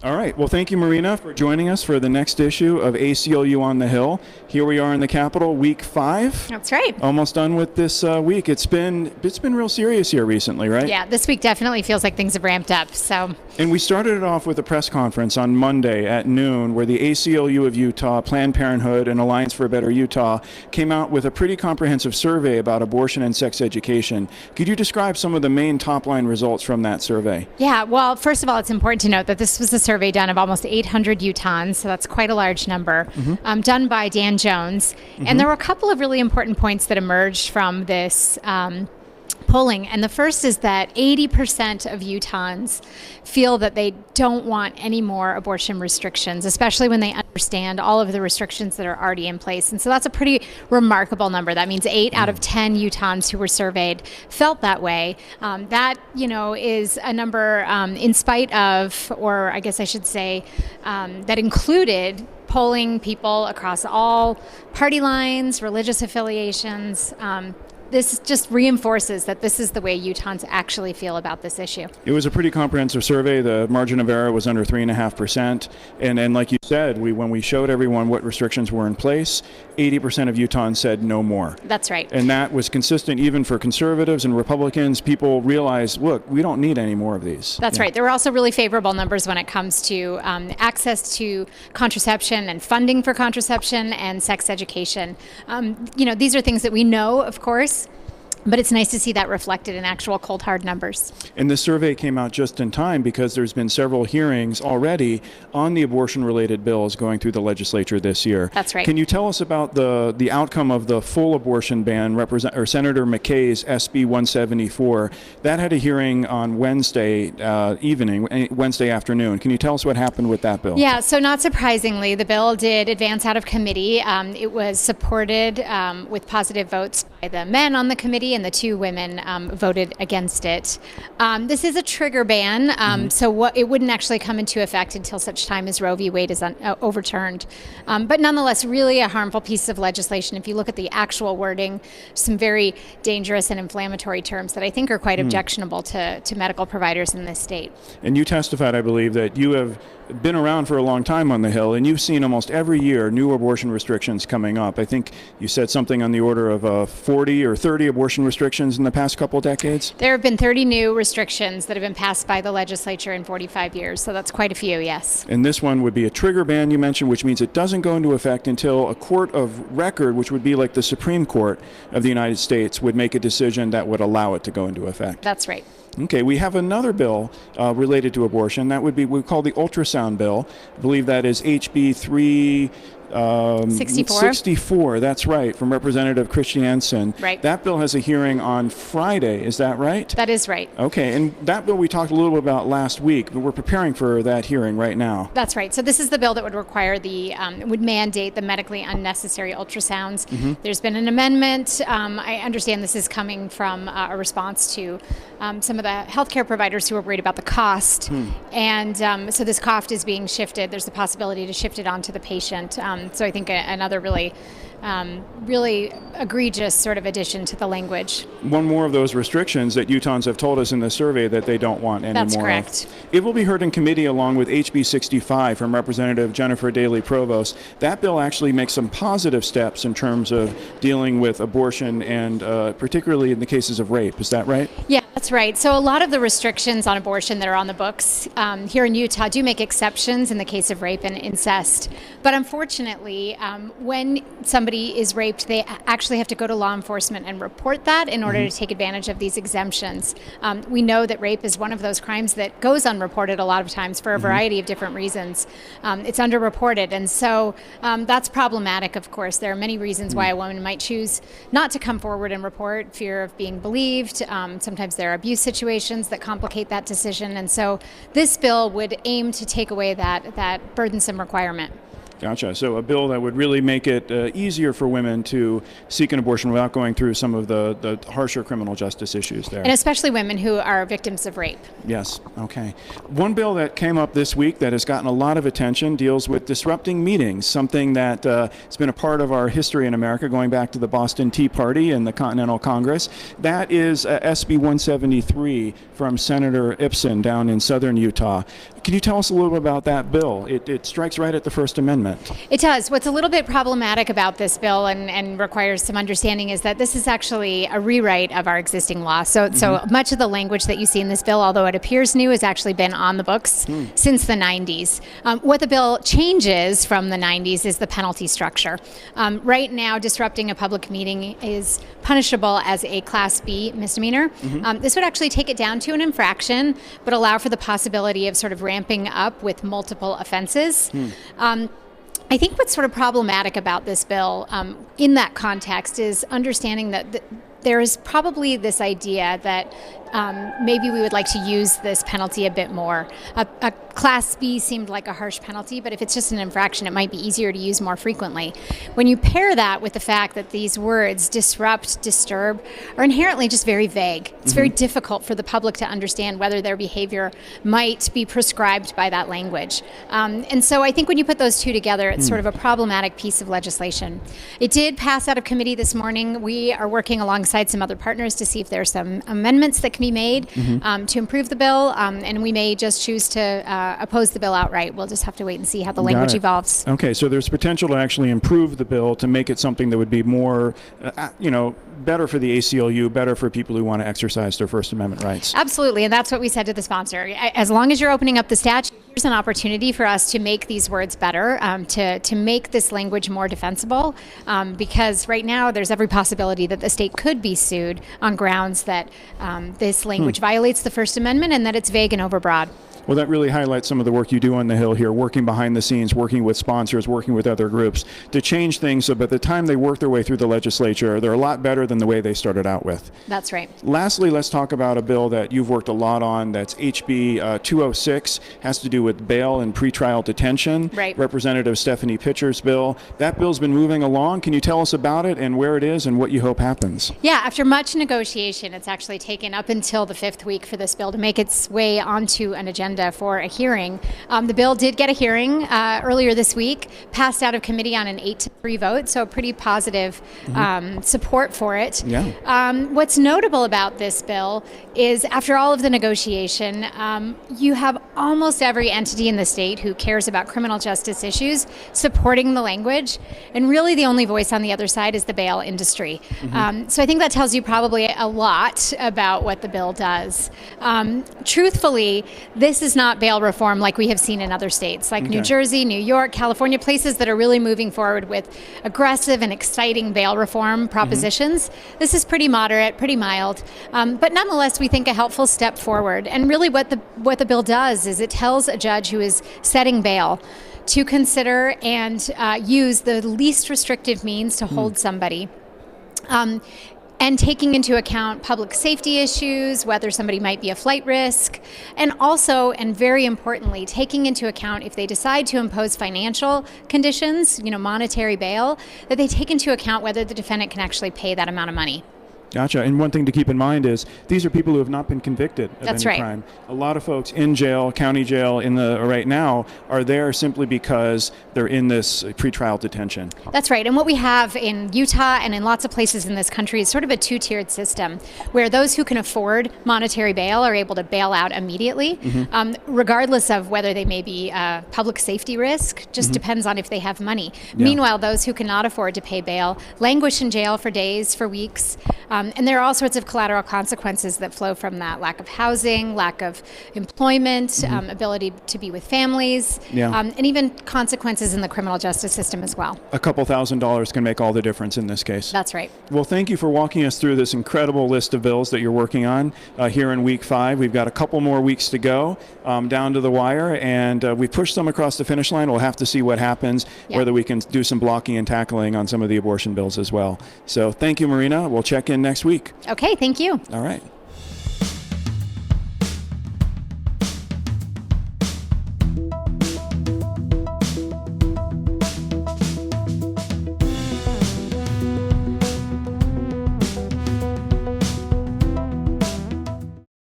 All right. Well, thank you, Marina, for joining us for the next issue of ACLU on the Hill. Here we are in the Capitol, week 5. That's right. Almost done with this week. It's been real serious here recently, right? Yeah, this week definitely feels like things have ramped up. And we started it off with a press conference on Monday at noon where the ACLU of Utah, Planned Parenthood, and Alliance for a Better Utah came out with a pretty comprehensive survey about abortion and sex education. Could you describe some of the main top-line results from that survey? Yeah, well, first of all, it's important to note that this was a survey done of almost 800 Utahns, so that's quite a large number, done by Dan Jones. And there were a couple of really important points that emerged from this polling. And the first is that 80% of Utahns feel that they don't want any more abortion restrictions, especially when they understand all of the restrictions that are already in place. And so that's a pretty remarkable number. That means 8 out of 10 Utahns who were surveyed felt that way. That, is a number in spite of, or I guess I should say, that included polling people across all party lines, religious affiliations. This just reinforces that this is the way Utahns actually feel about this issue. It was a pretty comprehensive survey. The margin of error was under 3.5%. And like you said, when we showed everyone what restrictions were in place, 80% of Utahns said no more. That's right. And that was consistent even for conservatives and Republicans. People realized, look, we don't need any more of these. That's right. There were also really favorable numbers when it comes to access to contraception and funding for contraception and sex education. These are things that we know, of course, but it's nice to see that reflected in actual cold, hard numbers. And this survey came out just in time because there's been several hearings already on the abortion-related bills going through the legislature this year. That's right. Can you tell us about the outcome of the full abortion ban, Senator McCaye's SB 174? That had a hearing on Wednesday afternoon. Can you tell us what happened with that bill? Yeah, so not surprisingly, the bill did advance out of committee. It was supported with positive votes by the men on the committee, and the 2 women voted against it. This is a trigger ban, so it wouldn't actually come into effect until such time as Roe v. Wade is overturned. But nonetheless, really a harmful piece of legislation. If you look at the actual wording, some very dangerous and inflammatory terms that I think are quite objectionable to medical providers in this state. And you testified, I believe, that you have been around for a long time on the Hill, and you've seen almost every year new abortion restrictions coming up. I think you said something on the order of 40 or 30 abortion restrictions in the past couple decades? There have been 30 new restrictions that have been passed by the legislature in 45 years, so that's quite a few, yes. And this one would be a trigger ban, you mentioned, which means it doesn't go into effect until a court of record, which would be like the Supreme Court of the United States, would make a decision that would allow it to go into effect. That's right. Okay, we have another bill related to abortion. That would be what we call the ultrasound bill. I believe that is HB 64, that's right, from Representative Christiansen. Right. That bill has a hearing on Friday, is that right? That is right. Okay, and that bill we talked a little bit about last week, but we're preparing for that hearing right now. That's right. So this is the bill that would require would mandate the medically unnecessary ultrasounds. There's been an amendment. I understand this is coming from a response to some of the healthcare providers who are worried about the cost. And so this cost is being shifted. There's the possibility to shift it onto the patient. So I think another really egregious sort of addition to the language. One more of those restrictions that Utahns have told us in the survey that they don't want anymore. That's correct. It will be heard in committee along with HB 65 from Representative Jennifer Daley Provost. That bill actually makes some positive steps in terms of dealing with abortion and particularly in the cases of rape. Is that right? Yeah, that's right. So a lot of the restrictions on abortion that are on the books here in Utah do make exceptions in the case of rape and incest. But unfortunately, when somebody is raped, they actually have to go to law enforcement and report that in order to take advantage of these exemptions. We know that rape is one of those crimes that goes unreported a lot of times for a variety of different reasons. It's underreported, and so that's problematic, of course. There are many reasons why a woman might choose not to come forward and report: fear of being believed. Sometimes there are abuse situations that complicate that decision, and so this bill would aim to take away that burdensome requirement. Gotcha. So a bill that would really make it easier for women to seek an abortion without going through some of the harsher criminal justice issues there. And especially women who are victims of rape. Yes. Okay. One bill that came up this week that has gotten a lot of attention deals with disrupting meetings, something that has been a part of our history in America going back to the Boston Tea Party and the Continental Congress. That is SB 173 from Senator IPSON down in southern Utah. Can you tell us a little bit about that bill? It strikes right at the First Amendment. It does. What's a little bit problematic about this bill and requires some understanding is that this is actually a rewrite of our existing law. So much of the language that you see in this bill, although it appears new, has actually been on the books since the 90s. What the bill changes from the 90s is the penalty structure. Right now, disrupting a public meeting is punishable as a Class B misdemeanor. This would actually take it down to an infraction, but allow for the possibility of sort of ramping up with multiple offenses. I think what's sort of problematic about this bill in that context is understanding that there is probably this idea that maybe we would like to use this penalty a bit more. A Class B seemed like a harsh penalty, but if it's just an infraction, it might be easier to use more frequently. When you pair that with the fact that these words, disrupt, disturb, are inherently just very vague, it's very difficult for the public to understand whether their behavior might be prescribed by that language. And so I think when you put those two together, it's sort of a problematic piece of legislation. It did pass out of committee this morning. We are working alongside some other partners to see if there are some amendments that can be made to improve the bill, and we may just choose to oppose the bill outright. We'll just have to wait and see how the language evolves. Okay, so there's potential to actually improve the bill to make it something that would be more, better for the ACLU, better for people who want to exercise their First Amendment rights. Absolutely, and that's what we said to the sponsor. As long as you're opening up the statute, there's an opportunity for us to make these words better, to make this language more defensible, because right now there's every possibility that the state could be sued on grounds that this language violates the First Amendment and that it's vague and overbroad. Well, that really highlights some of the work you do on the Hill here, working behind the scenes, working with sponsors, working with other groups to change things so by the time they work their way through the legislature, they're a lot better than the way they started out with. That's right. Lastly, let's talk about a bill that you've worked a lot on. That's HB 206, has to do with bail and pretrial detention. Right. Representative Stephanie Pitcher's bill. That bill's been moving along. Can you tell us about it and where it is and what you hope happens? Yeah, after much negotiation, it's actually taken up until the 5th week for this bill to make its way onto an agenda for a hearing. The bill did get a hearing earlier this week, passed out of committee on an 8-3 vote, so pretty positive support for it. Yeah. What's notable about this bill is after all of the negotiation, you have almost every entity in the state who cares about criminal justice issues supporting the language, and really the only voice on the other side is the bail industry. So I think that tells you probably a lot about what the bill does. Truthfully, this is not bail reform like we have seen in other states, like New Jersey, New York, California, places that are really moving forward with aggressive and exciting bail reform propositions. This is pretty moderate, pretty mild, but nonetheless, we think a helpful step forward. And really what the bill does is it tells a judge who is setting bail to consider and use the least restrictive means to hold somebody. And taking into account public safety issues, whether somebody might be a flight risk, and also, and very importantly, taking into account if they decide to impose financial conditions, monetary bail, that they take into account whether the defendant can actually pay that amount of money. Gotcha. And one thing to keep in mind is these are people who have not been convicted of any crime. A lot of folks in jail, county jail, right now are there simply because they're in this pretrial detention. That's right. And what we have in Utah and in lots of places in this country is sort of a two-tiered system where those who can afford monetary bail are able to bail out immediately, regardless of whether they may be a public safety risk. Just depends on if they have money. Yeah. Meanwhile, those who cannot afford to pay bail languish in jail for days, for weeks. And there are all sorts of collateral consequences that flow from that: lack of housing, lack of employment, ability to be with families, and even consequences in the criminal justice system as well. A couple $1,000s can make all the difference in this case. That's right. Well, thank you for walking us through this incredible list of bills that you're working on here in week 5. We've got a couple more weeks to go down to the wire, and we've pushed some across the finish line. We'll have to see what happens, whether we can do some blocking and tackling on some of the abortion bills as well. So thank you, Marina. We'll check in next week. Okay, thank you. All right.